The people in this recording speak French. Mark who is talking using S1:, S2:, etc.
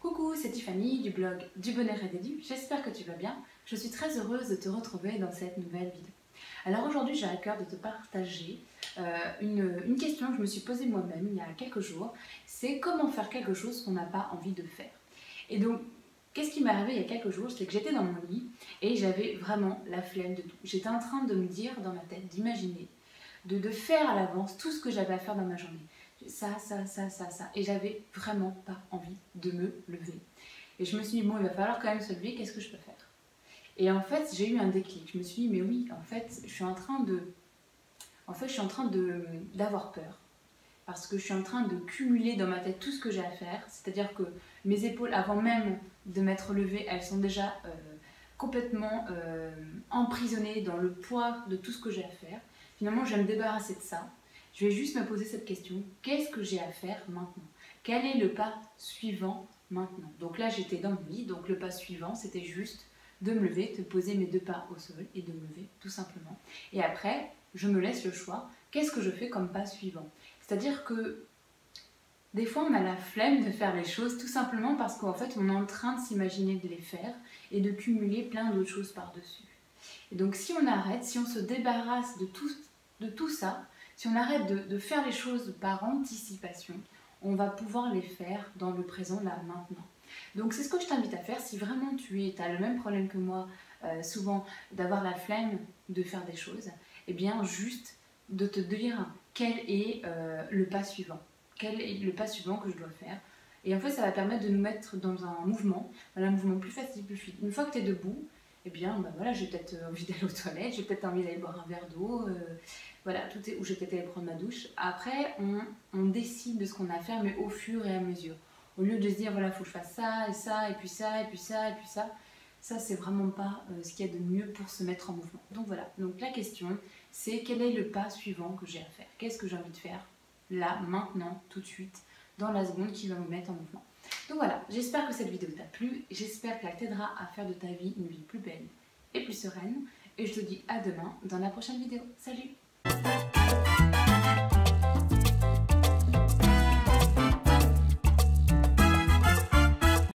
S1: Coucou, c'est Tiffany du blog Du Bonheur et des Du. J'espère que tu vas bien. Je suis très heureuse de te retrouver dans cette nouvelle vidéo. Alors aujourd'hui, j'ai à cœur de te partager une question que je me suis posée moi-même il y a quelques jours. C'est comment faire quelque chose qu'on n'a pas envie de faire. Et donc, qu'est-ce qui m'est arrivé il y a quelques jours? C'est que j'étais dans mon lit et j'avais vraiment la flemme de tout. J'étais en train de me dire dans ma tête, d'imaginer, de faire à l'avance tout ce que j'avais à faire dans ma journée. Ça. Et j'avais vraiment pas envie de me lever. Et je me suis dit, bon, il va falloir quand même se lever, qu'est-ce que je peux faire? Et en fait, j'ai eu un déclic. Je me suis dit, mais oui, en fait, je suis en train d'avoir peur. Parce que je suis en train de cumuler dans ma tête tout ce que j'ai à faire. C'est-à-dire que mes épaules, avant même de m'être levée, elles sont déjà complètement emprisonnées dans le poids de tout ce que j'ai à faire. Finalement, je vais me débarrasser de ça. Je vais juste me poser cette question, qu'est-ce que j'ai à faire maintenant? Quel est le pas suivant maintenant? Donc là, j'étais dans mon lit, donc le pas suivant, c'était juste de me lever, de poser mes deux pas au sol et de me lever, tout simplement. Et après, je me laisse le choix, qu'est-ce que je fais comme pas suivant? C'est-à-dire que des fois, on a la flemme de faire les choses, tout simplement parce qu'en fait, on est en train de s'imaginer de les faire et de cumuler plein d'autres choses par-dessus. Et donc, si on arrête, si on se débarrasse de tout ça, si on arrête de faire les choses par anticipation, on va pouvoir les faire dans le présent, là, maintenant. Donc c'est ce que je t'invite à faire si vraiment tu as le même problème que moi, souvent d'avoir la flemme de faire des choses, et bien juste de te dire quel est le pas suivant. Quel est le pas suivant que je dois faire. Et en fait ça va permettre de nous mettre dans un mouvement plus facile, plus fluide. Une fois que tu es debout, eh bien, bah voilà, j'ai peut-être envie d'aller aux toilettes, j'ai peut-être envie d'aller boire un verre d'eau, voilà, ou j'ai peut-être aller prendre ma douche. Après, on décide de ce qu'on a à faire, mais au fur et à mesure. Au lieu de se dire, voilà, il faut que je fasse ça, et ça, et puis ça, et puis ça, et puis ça. Ça, c'est vraiment pas ce qu'il y a de mieux pour se mettre en mouvement. Donc voilà, donc la question, c'est quel est le pas suivant que j'ai à faire? Qu'est-ce que j'ai envie de faire là, maintenant, tout de suite, dans la seconde qui va me mettre en mouvement? Donc voilà, j'espère que cette vidéo t'a plu, j'espère qu'elle t'aidera à faire de ta vie une vie plus belle et plus sereine. Et je te dis à demain dans la prochaine vidéo. Salut!